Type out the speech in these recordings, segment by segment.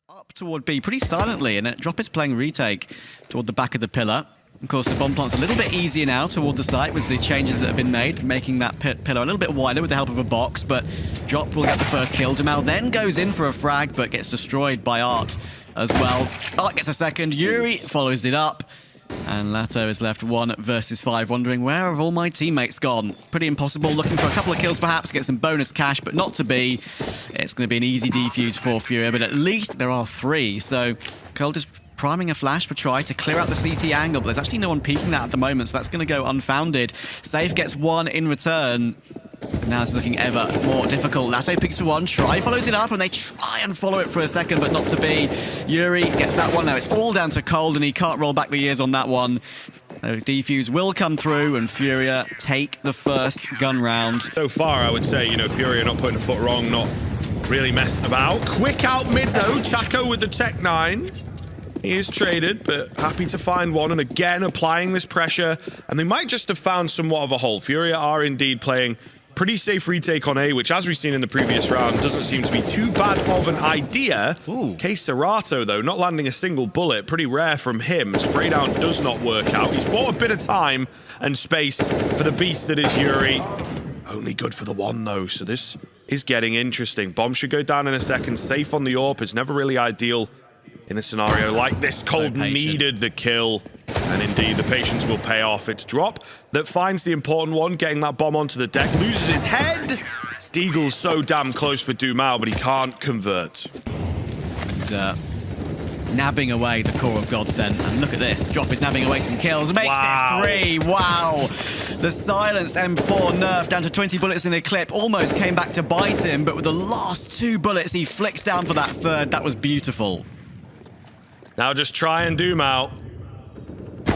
Up toward B pretty silently, and Drop is playing retake toward the back of the pillar. Of course, the bomb plant's a little bit easier now toward the site with the changes that have been made, making that pillar a little bit wider with the help of a box, but Drop will get the first kill. Jamal then goes in for a frag, but gets destroyed by Art as well. Art gets a second, Yuri follows it up, and Lato is left 1 versus 5, wondering where have all my teammates gone? Pretty impossible, looking for a couple of kills perhaps, get some bonus cash, but not to be. It's going to be an easy defuse for Furia, but at least there are 3, so Cold is priming a flash for try to clear out the CT angle, but there's actually no one peeking that at the moment, so that's going to go unfounded. Safe gets 1 in return. Now it's looking ever more difficult. Lasso picks for 1, Try follows it up, and they try and follow it for a second, but not to be. Yuri gets that one. Now it's all down to Cold, and he can't roll back the years on that one. So defuse will come through, and Furia take the first gun round. So far, I would say, Furia not putting a foot wrong, not really messing about. Quick out mid, though. Chaco with the Tech 9. He is traded, but happy to find one, and again applying this pressure, and they might just have found somewhat of a hole. Furia are indeed playing pretty safe retake on A, which, as we've seen in the previous round, doesn't seem to be too bad of an idea. Quezerato, though, not landing a single bullet, pretty rare from him. Spray down does not work out. He's bought a bit of time and space for the beast that is Yuri. Only good for the 1, though, so this is getting interesting. Bomb should go down in a second. Safe on the AWP is never really ideal in a scenario like this. Cold needed the kill, and indeed the patience will pay off. It's Drop that finds the important one, getting that bomb onto the deck, loses his head. Deagle's so damn close for Dumao, but he can't convert. And, nabbing away the core of Godsend, and look at this, Drop is nabbing away some kills, makes it 3, wow! The silenced M4 nerf down to 20 bullets in a clip, almost came back to bite him, but with the last 2 bullets he flicks down for that third. That was beautiful. Now just try and Dumao.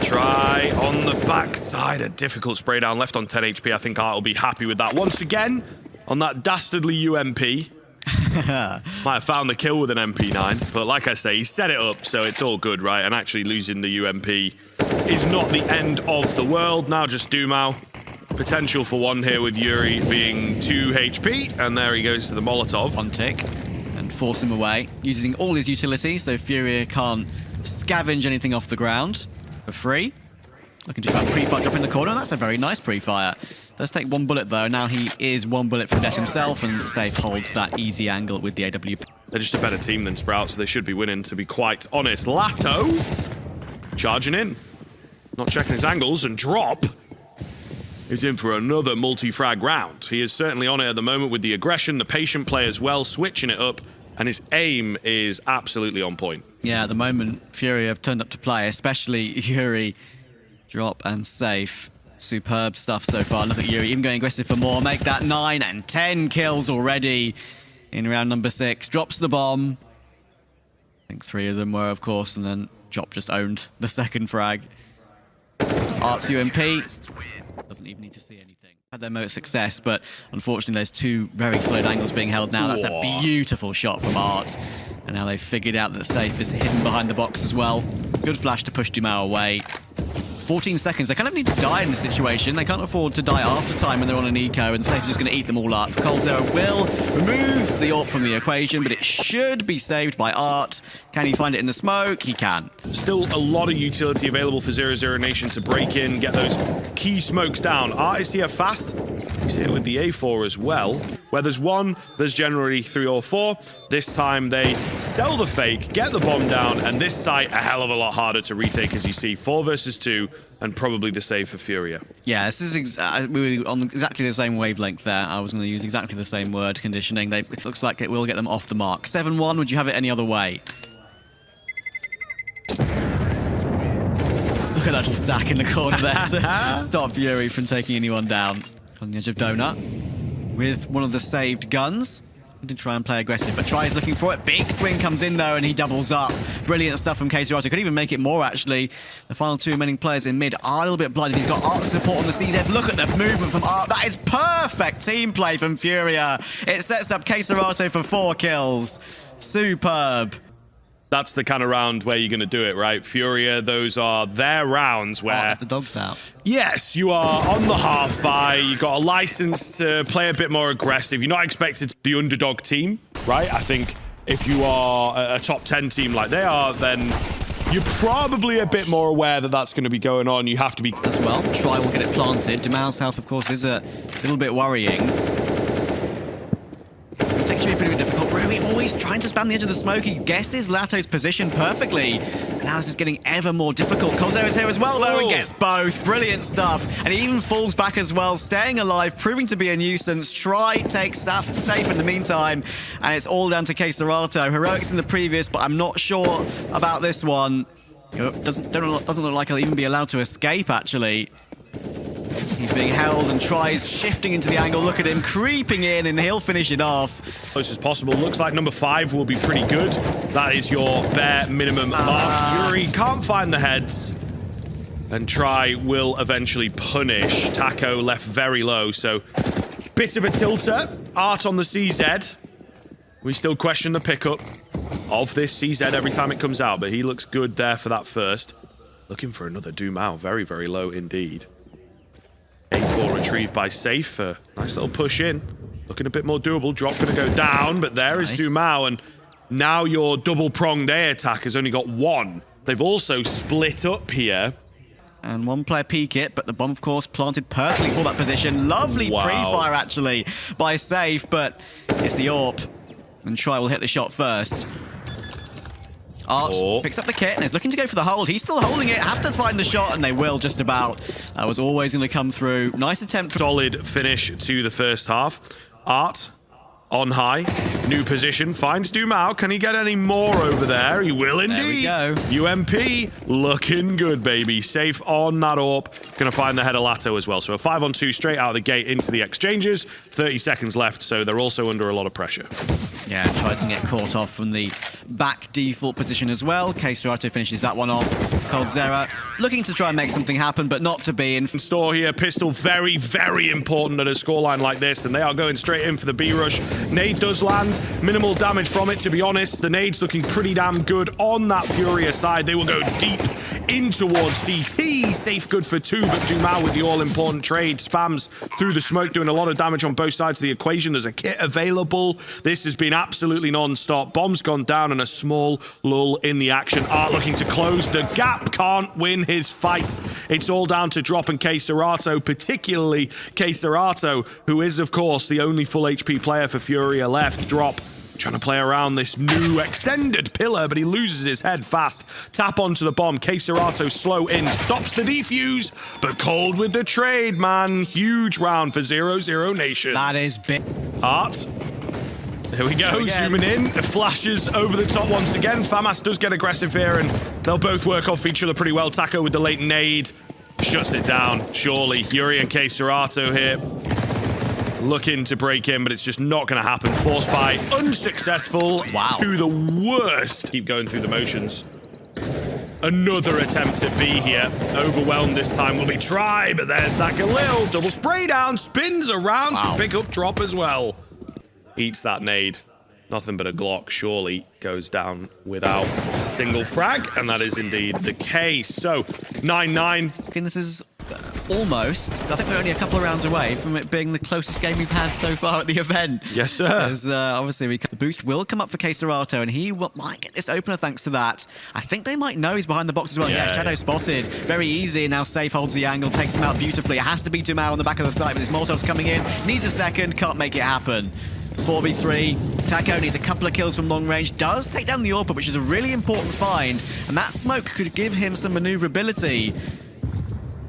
Try on the backside, a difficult spray down, left on 10 HP. I think Art will be happy with that. Once again, on that dastardly UMP. Might have found the kill with an MP9, but like I say, he set it up, so it's all good, right? And actually losing the UMP is not the end of the world. Now just Dumao. Potential for 1 here with Yuri being 2 HP, and there he goes to the Molotov. One tick, and force him away, using all his utilities, so Furia can't scavenge anything off the ground for free. Looking to try and pre-fire Drop in the corner. That's a very nice pre-fire. Does take 1 bullet, though. Now he is 1 bullet from death himself, and Safe holds that easy angle with the AWP. They're just a better team than Sprout, so they should be winning, to be quite honest. Lato charging in. Not checking his angles, and Drop is in for another multi-frag round. He is certainly on it at the moment with the aggression, the patient play as well, switching it up, and his aim is absolutely on point. Yeah, at the moment, Fury have turned up to play, especially Yuri, Drop, and Safe. Superb stuff so far. Look at Yuri, even going aggressive for more. Make that 9 and 10 kills already in round number 6. Drops the bomb. I think 3 of them were, of course, and then Drop just owned the second frag. Art's UMP. Doesn't even need to see anything. Had their most success, but unfortunately there's 2 very slowed angles being held now. That's a beautiful shot from Art. And now they've figured out that Safe is hidden behind the box as well. Good flash to push Dumao away. 14 seconds. They kind of need to die in this situation. They can't afford to die after time when they're on an eco, and Safe is just going to eat them all up. coldzera will remove the AWP from the equation, but it should be saved by Art. Can he find it in the smoke? He can. Still a lot of utility available for 00Nation to break in, get those key smokes down. Art is here fast. He's here with the A4 as well. Where there's 1, there's generally 3 or 4. This time they sell the fake, get the bomb down, and this site a hell of a lot harder to retake, as you see. 4 versus 2, and probably the save for Furia. Yeah, this is we were on exactly the same wavelength there. I was going to use exactly the same word, conditioning. It looks like it will get them off the mark. 7-1, would you have it any other way? Look at that little stack in the corner there to stop Fury from taking anyone down. On the edge of Donut with one of the saved guns. He did try and play aggressive, but Try is looking for it. Big swing comes in, though, and he doubles up. Brilliant stuff from Quezerato. Could even make it more, actually. The final 2 remaining players in mid are a little bit blinded. He's got Art support on the CZ. Look at the movement from Art. That is perfect team play from Furia. It sets up Quezerato for 4 kills. Superb. That's the kind of round where you're going to do it, right? Furia, those are their rounds where... the dog's out. Yes, you are on the half buy. You've got a license to play a bit more aggressive. You're not expected to be the underdog team, right? I think if you are a top 10 team like they are, then you're probably a bit more aware that that's going to be going on. You have to be... As well, Try will get it planted. Demal's health, of course, is a little bit worrying. It's actually pretty difficult. Rui always trying to spam the edge of the smoke. He guesses Lato's position perfectly. And now this is getting ever more difficult. coldzera is here as well, though, and gets both. Brilliant stuff. And he even falls back as well, staying alive, proving to be a nuisance. Try takes safe in the meantime. And it's all down to kxerato. Heroics in the previous, but I'm not sure about this one. Doesn't look like he'll even be allowed to escape, actually. He's being held and tries shifting into the angle. Look at him creeping in, and he'll finish it off. Close as possible. Looks like number 5 will be pretty good. That is your bare minimum mark. Fury can't find the heads. And Try will eventually punish. Taco left very low, so bit of a tilter. Art on the CZ. We still question the pickup of this CZ every time it comes out, but he looks good there for that first. Looking for another Dumao. Very, very low indeed. 8-4 retrieved by Safe. Nice little push in. Looking a bit more doable. Drop going to go down, but there is Dumao. And now your double-pronged A attack has only got 1. They've also split up here. And one player peek it, but the bomb, of course, planted perfectly for that position. Lovely pre-fire, actually, by Safe, but it's the AWP. And Try will hit the shot first. Art picks up the kit and is looking to go for the hold. He's still holding it, have to find the shot, and they will just about. That was always going to come through. Nice attempt. Solid finish to the first half. Art on high. New position. Finds Dumao. Can he get any more over there? He will indeed. There we go. UMP looking good, baby. Safe on that AWP. Going to find the head of Lato as well. So a 5-on-2 straight out of the gate into the exchanges. 30 seconds left, so they're also under a lot of pressure. Yeah, tries to get caught off from the back default position as well. kxerato finishes that one off. coldzera looking to try and make something happen, but not to be in. Store here, pistol very, very important at a scoreline like this, and they are going straight in for the B rush. Nade does land, minimal damage from it, to be honest. The nade's looking pretty damn good on that Furia side. They will go deep in towards CT. Safe good for 2, but Dumao with the all-important trade spams through the smoke, doing a lot of damage on both sides of the equation. There's a kit available. This has been absolutely non-stop. Bomb's gone down and a small lull in the action. Art looking to close the gap. Can't win his fight. It's all down to Drop and kxerato, particularly kxerato, who is, of course, the only full HP player for Furia left. Drop trying to play around this new extended pillar, but he loses his head fast. Tap onto the bomb. kxerato slow in, stops the defuse, but Cold with the trade, man. Huge round for 00Nation. That is big. Art. There we go, zooming in. The flashes over the top once again. FAMAS does get aggressive here, and they'll both work off each other pretty well. Taco with the late nade. Shuts it down, surely. Yuri and kxerato here. Looking to break in, but it's just not going to happen. Force by unsuccessful. Wow. To the worst. Keep going through the motions. Another attempt at B here. Overwhelmed this time will be Try, but there's that Galil. Double spray down, spins around to pick up Drop as well. Eats that nade. Nothing but a Glock, surely, goes down without a single frag, and that is indeed the case. So, 9-9. Okay, this is almost, I think we're only a couple of rounds away from it being the closest game we've had so far at the event. Yes, sir. Because obviously the boost will come up for kxerato, and he might get this opener thanks to that. I think they might know he's behind the box as well. Yeah, Shadow spotted. Very easy, and now Safe holds the angle, takes him out beautifully. It has to be Dumao on the back of the site, but his Molotov's coming in. Needs a second, can't make it happen. 4v3. Taco needs a couple of kills from long range. Does take down the AWP, which is a really important find. And that smoke could give him some maneuverability.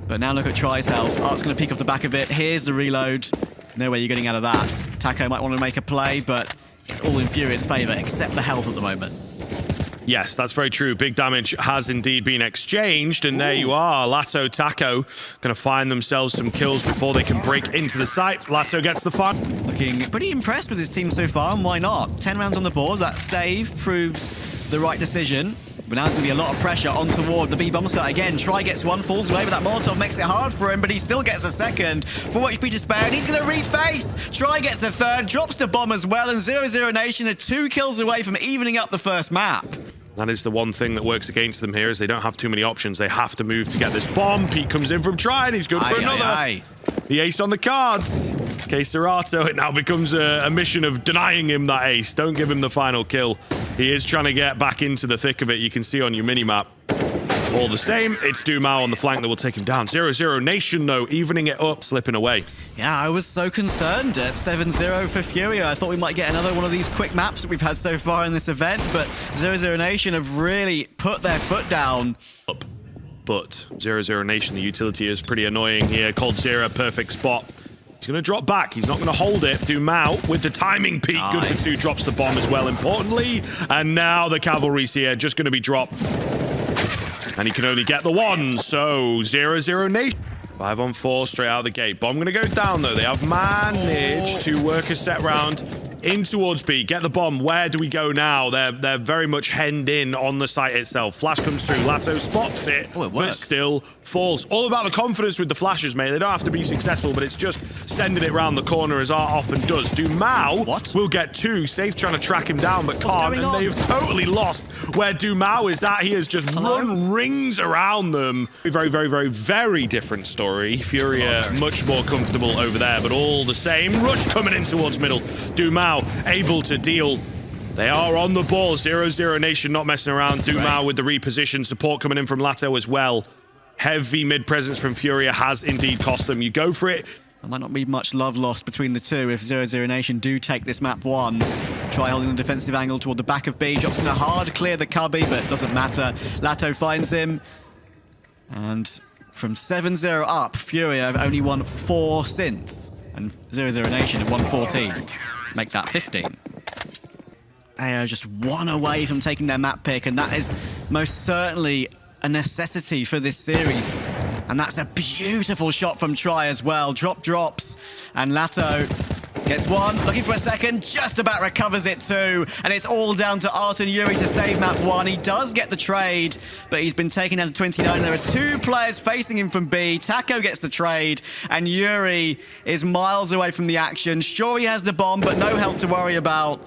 But now look at Try's health. Art's going to peek off the back of it. Here's the reload. No way you're getting out of that. Taco might want to make a play, but it's all in Furia's favor, except the health at the moment. Yes, that's very true. Big damage has indeed been exchanged, and there you are. Lato, Taco going to find themselves some kills before they can break into the site. Lato gets the fun. Looking pretty impressed with his team so far, and why not? 10 rounds on the board. That save proves the right decision. But now there's going to be a lot of pressure on toward the B-bomb start again. Try gets one, falls away, but that Molotov makes it hard for him, but he still gets a second. 4 HP to spare, and he's going to reface. Try gets the third, drops the bomb as well, and 00Nation are 2 kills away from evening up the first map. That is the one thing that works against them here, is they don't have too many options. They have to move to get this bomb. Pete comes in from Try, and he's good for another. The ace on the cards. kxerato, it now becomes a mission of denying him that ace. Don't give him the final kill. He is trying to get back into the thick of it. You can see on your minimap. All the same, it's Dumao on the flank that will take him down. 00Nation, though, evening it up, slipping away. Yeah, I was so concerned at 7-0 for Furia. I thought we might get another one of these quick maps that we've had so far in this event, but 00Nation have really put their foot down. But 00Nation, the utility is pretty annoying here. coldzera, perfect spot. He's going to drop back. He's not going to hold it. Dumao with the timing peak. Nice. Good for two. Drops the bomb as well, importantly. And now the cavalry's here, just going to be dropped. And he can only get the one. So 00Nation. 5-on-4 straight out of the gate. Bomb going to go down, though. They have managed to work a set round in towards B. Get the bomb. Where do we go now? They're very much hemmed in on the site itself. Flash comes through. Lato spots it, but still falls. All about the confidence with the flashes, mate. They don't have to be successful, but it's just sending it round the corner as Art often does. Dumao will get two. Safe trying to track him down, but can't. And they've totally lost where Dumao is at. He has just run rings around them. Very, very, very, very different story. Furia much more comfortable over there, but all the same. Rush coming in towards middle. Dumao able to deal. They are on the ball. 00Nation not messing around. Dumao with the reposition. Support coming in from Lato as well. Heavy mid presence from Furia has indeed cost them. You go for it. There might not be much love lost between the two if 00Nation do take this map one. Try holding the defensive angle toward the back of B. Drops going to hard clear the cubby, but it doesn't matter. Lato finds him. And from 7-0 up, Furia have only won 4 since. And 00Nation have won 14. Make that 15. They are just one away from taking their map pick, and that is most certainly a necessity for this series. And that's a beautiful shot from Try as well. Drops, and Lato gets one, looking for a second, just about recovers it too. And it's all down to Art and Yuri to save map one. He does get the trade, but he's been taken down to 29. There are 2 players facing him from B. Taco gets the trade, and Yuri is miles away from the action. Sure, he has the bomb, but no health to worry about.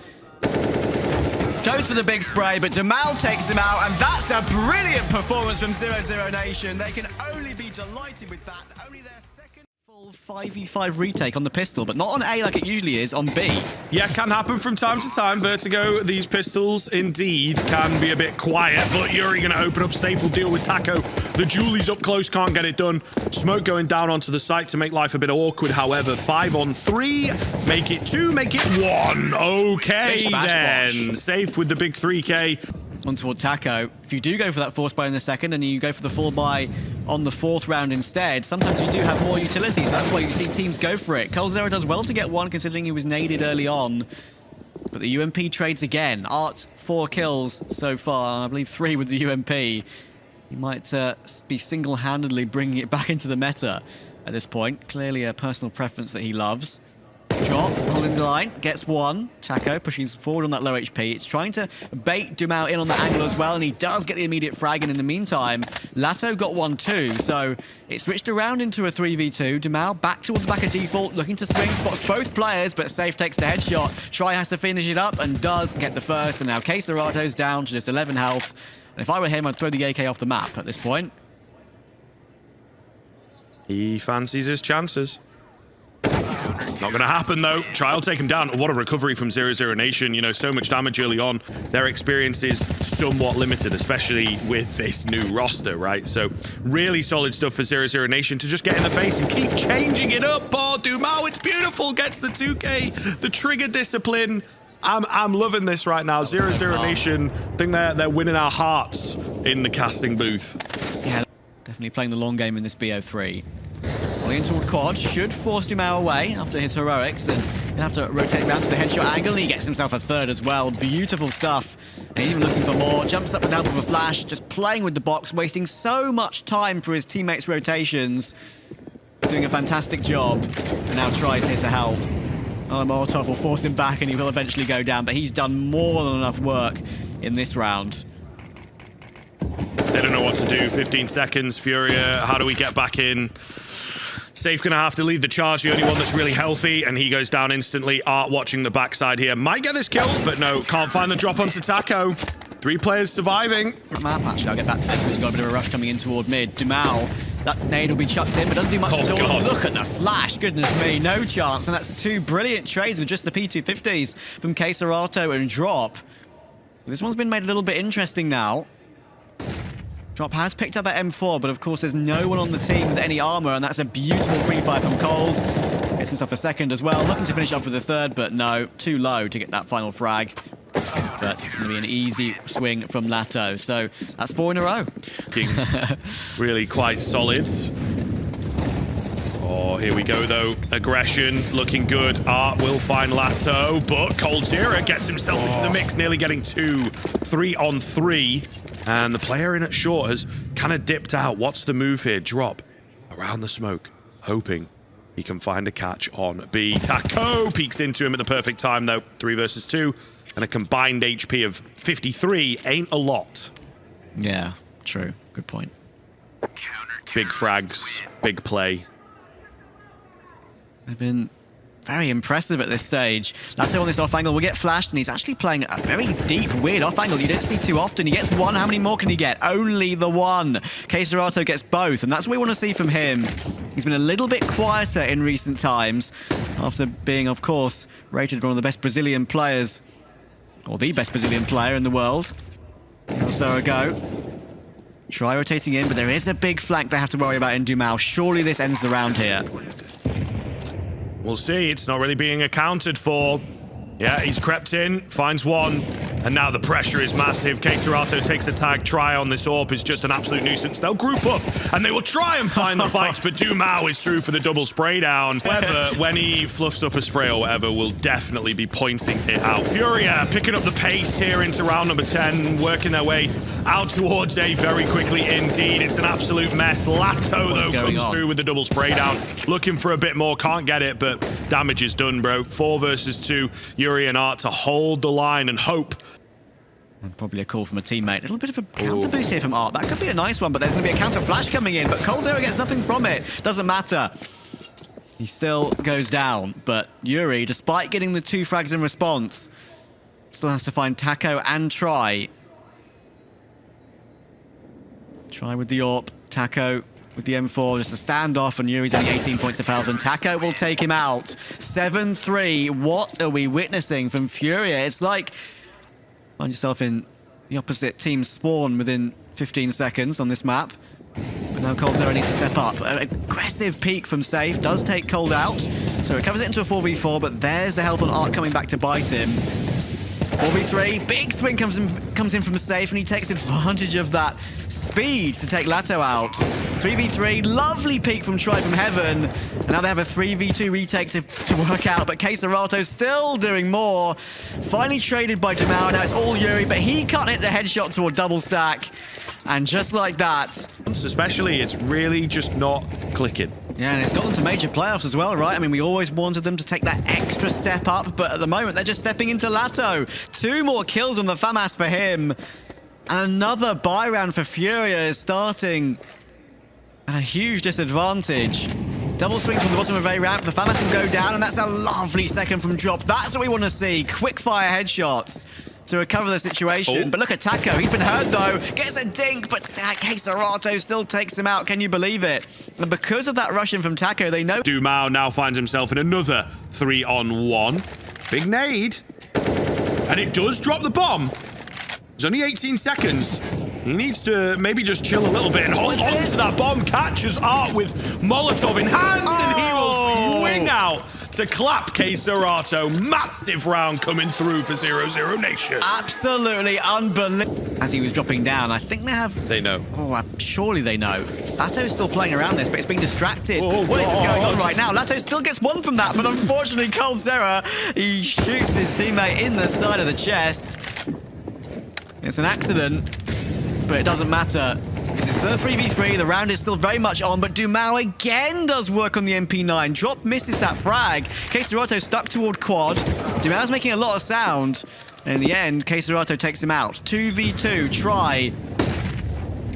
Goes for the big spray, but Dumao takes him out, and that's a brilliant performance from 00Nation. They can only be delighted with that. Only their second full 5v5 retake on the pistol, but not on A like it usually is, on B. Yeah, can happen from time to time. Vertigo, these pistols indeed can be a bit quiet, but Yuri going to open up safe. Will deal with Taco. The Julie's up close, can't get it done. Smoke going down onto the site to make life a bit awkward. However, 5-on-3. Make it 2, make it 1. Okay, then. Safe with the big 3K. On toward Taco. If you do go for that force buy in the second and you go for the full buy on the 4th round instead, sometimes you do have more utility, so that's why you see teams go for it. coldzera does well to get 1 considering he was naded early on. But the UMP trades again. Art, 4 kills so far. I believe 3 with the UMP. He might be single-handedly bringing it back into the meta at this point. Clearly a personal preference that he loves. Drop, holding the line, gets 1. Taco pushing forward on that low HP. It's trying to bait Dumao in on the angle as well, and he does get the immediate frag, and in the meantime, Lato got 1 too, so it switched around into a 3v2. Dumao back towards the back of default, looking to swing, spots both players, but Safe takes the headshot. Try has to finish it up, and does get the first, and now kxerato's down to just 11 health. And if I were him, I'd throw the AK off the map at this point. He fancies his chances. Not going to happen, though. Trial take him down. What a recovery from 00Nation. You know, so much damage early on. Their experience is somewhat limited, especially with this new roster, right? So really solid stuff for 00Nation to just get in the face and keep changing it up. Oh, Dumao, it's beautiful. Gets the 2K, the trigger discipline. I'm loving this right now. 00Nation, I think they're winning our hearts in the casting booth. Yeah, definitely playing the long game in this BO3. Rolling in toward quad, should force Dumao away after his heroics, and he'll have to rotate around to the headshot angle. He gets himself a 3rd as well. Beautiful stuff. And he's even looking for more. Jumps up with the help of a flash, just playing with the box, wasting so much time for his teammates' rotations. Doing a fantastic job, and now tries here to help. Oh, Molotov will force him back, and he will eventually go down, but he's done more than enough work in this round. They don't know what to do. 15 seconds. Furia, how do we get back in? Safe gonna have to lead the charge, the only one that's really healthy, and he goes down instantly. Art watching the backside here. Might get this kill, but no, can't find the drop onto Taco. 3 players surviving. Map, actually, I'll get back to this. He's got a bit of a rush coming in toward mid. Dumao That nade will be chucked in, but doesn't do much at all. God. Look at the flash. Goodness me, no chance. And that's 2 brilliant trades with just the P250s from kxerato and Drop. This one's been made a little bit interesting now. Drop has picked up that M4, but of course there's no one on the team with any armor, and that's a beautiful pre-fire from Cold. Gets himself a second as well, looking to finish off with a third, but no, too low to get that final frag. But it's going to be an easy swing from Lato, so that's 4 in a row. Really quite solid. Oh, here we go, though. Aggression looking good. Art will find Lato, but coldzera gets himself into the mix, nearly getting 2, 3 on 3. And the player in at short has kind of dipped out. What's the move here? Drop around the smoke, hoping he can find a catch on B. Taco peeks into him at the perfect time, though. 3 versus 2, and a combined HP of 53 ain't a lot. Yeah, true. Good point. Big frags, big play. They've been very impressive at this stage. Lato on this off angle will get flashed, and he's actually playing a very deep, weird off angle. You don't see too often. He gets 1. How many more can he get? Only the 1. kxerato gets both, and that's what we want to see from him. He's been a little bit quieter in recent times, after being, of course, rated one of the best Brazilian players, or the best Brazilian player in the world. So a go. Try rotating in, but there is a big flank they have to worry about in Dumao. Surely this ends the round here. We'll see. It's not really being accounted for. Yeah, he's crept in, finds 1, and now the pressure is massive. kxerato takes the tag. Try on this AWP is just an absolute nuisance. They'll group up, and they will try and find the fights, but Dumao is through for the double spray down. However, when he fluffs up a spray or whatever, we'll definitely be pointing it out. Furia picking up the pace here into round number 10, working their way out towards A very quickly indeed. It's an absolute mess. Lato, though, comes through with the double spray down. Looking for a bit more, can't get it, but damage is done, bro. 4 versus 2. Yuri and Art to hold the line and hope. And probably a call from a teammate. A little bit of a counter boost here from Art. That could be a nice one, but there's going to be a counter flash coming in. But coldzera gets nothing from it. Doesn't matter. He still goes down. But Yuri, despite getting the 2 frags in response, still has to find Taco and Try. Try with the AWP. Taco with the M4, just a standoff, and Yuri's only 18 points of health, and Taco will take him out. 7-3. What are we witnessing from Furia? It's like find yourself in the opposite team spawn within 15 seconds on this map. But now coldzera needs to step up. An aggressive peek from Safe does take Cold out, so it covers it into a 4v4, but there's the help on Art coming back to bite him. 4v3, big swing comes in from Safe, and he takes advantage of that speed to take Lato out. 3v3, lovely peek from Try from Heaven, and now they have a 3v2 retake to work out, but kxerato still doing more. Finally traded by Dumao, now it's all Yuri, but he can't hit the headshot toward double stack, and just like that. Especially, it's really just not clicking. Yeah, and it's got them to major playoffs as well, right? I mean, we always wanted them to take that extra step up, but at the moment, they're just stepping into Lato. 2 more kills on the FAMAS for him. And another buy round for Furia is starting at a huge disadvantage. Double swing from the bottom of A ramp. The FAMAS will go down, and that's a lovely second from Drop. That's what we want to see. Quick fire headshots to recover the situation. But look at Taco. He's been hurt, though. Gets a dink, but kxerato still takes him out. Can you believe it? And because of that rush in from Taco, they know... Dumao now finds himself in another 3-on-1. Big nade. And it does drop the bomb. There's only 18 seconds. He needs to maybe just chill a little bit and hold on to that bomb. Catches Art with Molotov in hand, and he will swing out to clap kxerato. Massive round coming through for 00Nation. Absolutely unbelievable. As he was dropping down, I think they have... They know. Oh, surely they know. Lato is still playing around this, but it's being distracted. What is going on right now? Lato still gets 1 from that, but unfortunately, coldzera, he shoots his teammate in the side of the chest. It's an accident, but it doesn't matter. It's still a 3v3. The round is still very much on, but Dumao again does work on the MP9. Drop misses that frag. kxerato stuck toward quad. Dumao's making a lot of sound. And in the end, kxerato takes him out. 2v2, Try.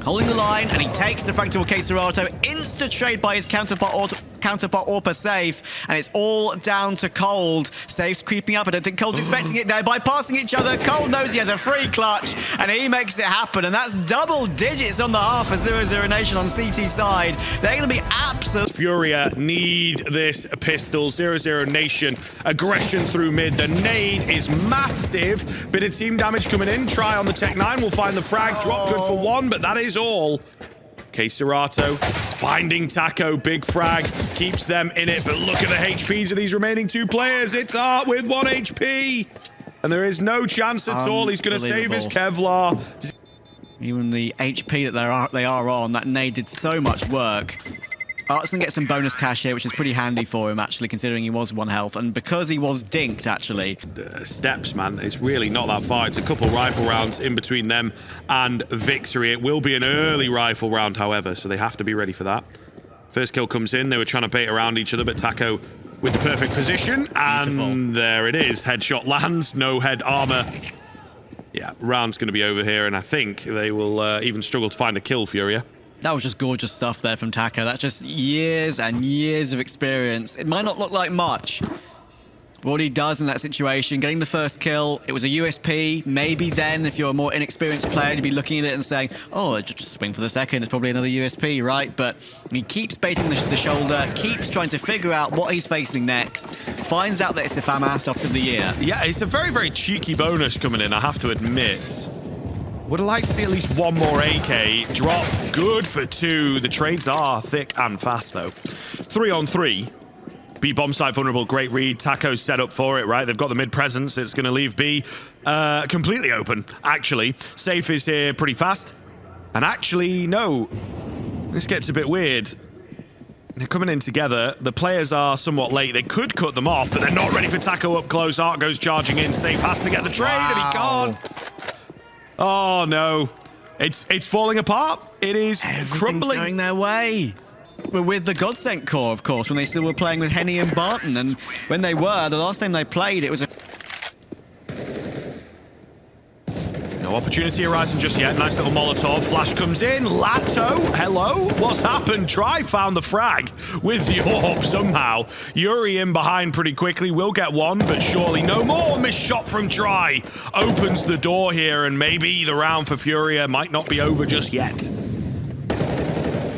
Holding the line, and he takes the frag toward kxerato. Insta-trade by his counterpart counterpart AWP safe, and it's all down to Cold. Safe's creeping up. I don't think Cold's expecting it. They're bypassing each other. Cold knows he has a free clutch, and he makes it happen, and that's double digits on the half for 00Nation on CT side. They're going to be absolute. Furia need this pistol. 00Nation aggression through mid. The nade is massive. Bit of team damage coming in. Try on the Tech-9. We'll find the frag. Drop good for one, but that is all. kxerato finding Taco. Big frag. Keeps them in it, but look at the HPs of these remaining two players. It's Art with 1 HP. And there is no chance at all he's going to save his Kevlar. Even the HP that they are on, that nade did so much work. Art's going to get some bonus cash here, which is pretty handy for him, actually, considering he was 1 health. And because he was dinked, actually. Steps, man. It's really not that far. It's a couple rifle rounds in between them and victory. It will be an early rifle round, however, so they have to be ready for that. First kill comes in. They were trying to bait around each other, but Taco with the perfect position. And beautiful. There it is. Headshot lands. No head armor. Yeah, round's going to be over here, and I think they will even struggle to find a kill, Furia. That was just gorgeous stuff there from Taco. That's just years and years of experience. It might not look like much, but what he does in that situation, getting the first kill, it was a USP. Maybe then, if you're a more inexperienced player, you'd be looking at it and saying, oh, just swing for the second. It's probably another USP, right? But he keeps baiting the shoulder, keeps trying to figure out what he's facing next, finds out that it's the FAMAS of the year. Yeah, it's a very, very cheeky bonus coming in, I have to admit. Would have liked to see at least one more AK. Drop, good for 2. The trades are thick and fast, though. 3 on 3. B bomb site vulnerable, great read. Taco's set up for it, right? They've got the mid presence. It's going to leave B completely open, actually. Safe is here pretty fast. And actually, no. This gets a bit weird. They're coming in together. The players are somewhat late. They could cut them off, but they're not ready for Taco up close. Art goes charging in. Safe has to get the trade, and he can't. Oh, no. It's falling apart. It is crumbling. Going their way. We're with the Godsent core, of course, when they still were playing with Henny and Barton. And when they were, the last time they played, it was a... No opportunity arising just yet. Nice little Molotov. Flash comes in. Lato, hello? What's happened? Try found the frag with the AWP somehow. Yuri in behind pretty quickly. Will get one, but surely no more. Missed shot from Try. Opens the door here, and maybe the round for Furia might not be over just yet.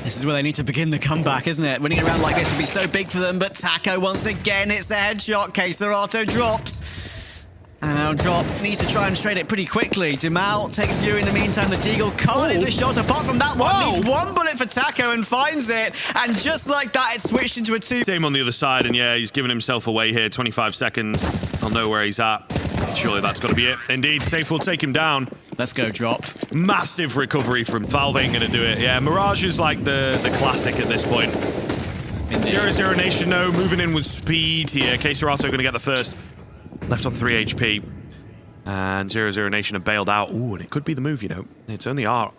This is where they need to begin the comeback, isn't it? Winning a round like this would be so big for them, but Taco once again, it's a headshot. kxerato drops. And now Drop needs to try and trade it pretty quickly. Dumal takes Fury in the meantime. The Deagle can't hit the shot. Apart from that one, needs one bullet for Taco and finds it. And just like that, it switched into a 2. Same on the other side, and yeah, he's giving himself away here. 25 seconds. I'll know where he's at. Surely that's got to be it. Indeed, Safe will take him down. Let's go, Drop. Massive recovery from Valve ain't going to do it. Yeah, Mirage is like the classic at this point. 00Nation, no, moving in with speed here. kxerato going to get the first. Left on 3 HP. And 00Nation have bailed out. Ooh, and it could be the move, you know. It's only Art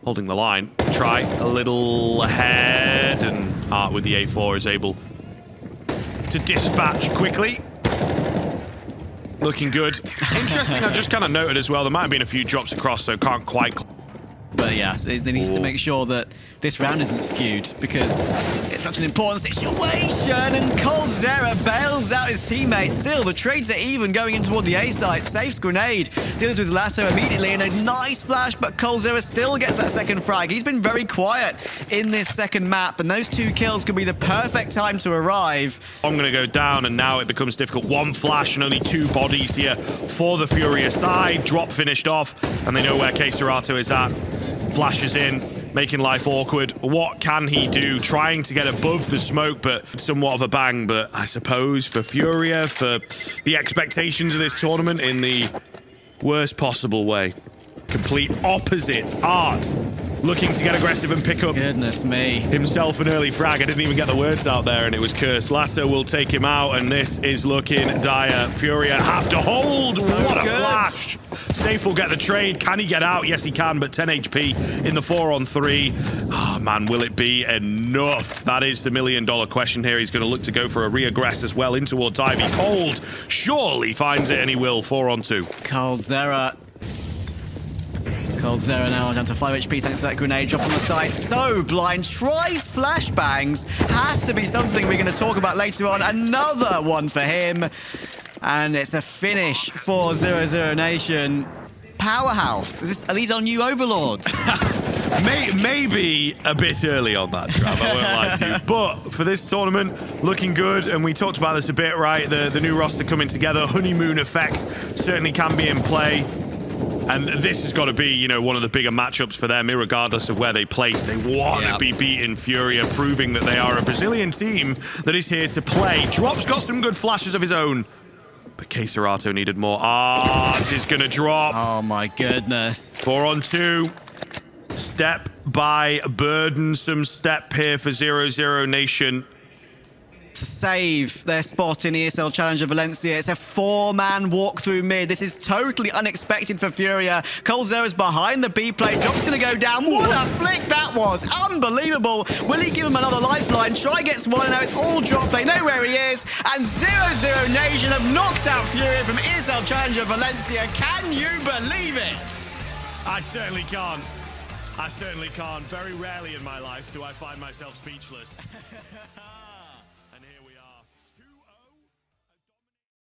holding the line. Try a little ahead, and Art with the A4 is able to dispatch quickly. Looking good. Interesting, I just kind of noted as well, there might have been a few drops across, so can't quite... But yeah, they need to make sure that this round isn't skewed, because it's such an important situation, and coldzera bails out his teammates. Still, the trades are even going in toward the A side. Safe's grenade deals with Lato immediately, and a nice flash, but coldzera still gets that second frag. He's been very quiet in this second map, and those 2 kills could be the perfect time to arrive. I'm going to go down, and now it becomes difficult. 1 flash and only 2 bodies here for the Furia side. Drop finished off, and they know where kxerato is at. Flashes in, making life awkward. What can he do? Trying to get above the smoke, but somewhat of a bang. But I suppose for Furia, for the expectations of this tournament in the worst possible way. Complete opposite. Art looking to get aggressive and pick up himself an early frag. I didn't even get the words out there, and it was cursed. Lasso will take him out, and this is looking dire. Furia have to hold. What a flash. Safe will get the trade. Can he get out? Yes, he can, but 10 HP in the 4 on 3. Oh, man, will it be enough? That is the million-dollar question here. He's going to look to go for a re-aggress as well in towards Ivy. Cold surely finds it, and he will. 4 on 2. coldzera coldzera now down to 5 HP thanks to that grenade drop on the side. So blind, tries flashbangs. Has to be something we're going to talk about later on. Another one for him. And it's a finish for 00Nation. Powerhouse. Are these our new overlords? Maybe a bit early on that, Trav, I won't lie to you. But for this tournament, looking good, and we talked about this a bit, right? The new roster coming together, honeymoon effect certainly can be in play. And this has got to be, you know, one of the bigger matchups for them, irregardless of where they place. They want to be beating Furia, proving that they are a Brazilian team that is here to play. Drop's got some good flashes of his own. But kxerato needed more. This is going to drop. Oh, my goodness. 4 on 2. Step by burdensome step here for 00Nation. To save their spot in ESL Challenger Valencia. It's a 4-man walk through mid. This is totally unexpected for Furia. coldzera's behind the B plate. Drop's going to go down. What a flick that was. Unbelievable. Will he give him another lifeline? Try gets one. Now it's all dropped. They know where he is. And 00Nation have knocked out Furia from ESL Challenger Valencia. Can you believe it? I certainly can't. I certainly can't. Very rarely in my life do I find myself speechless.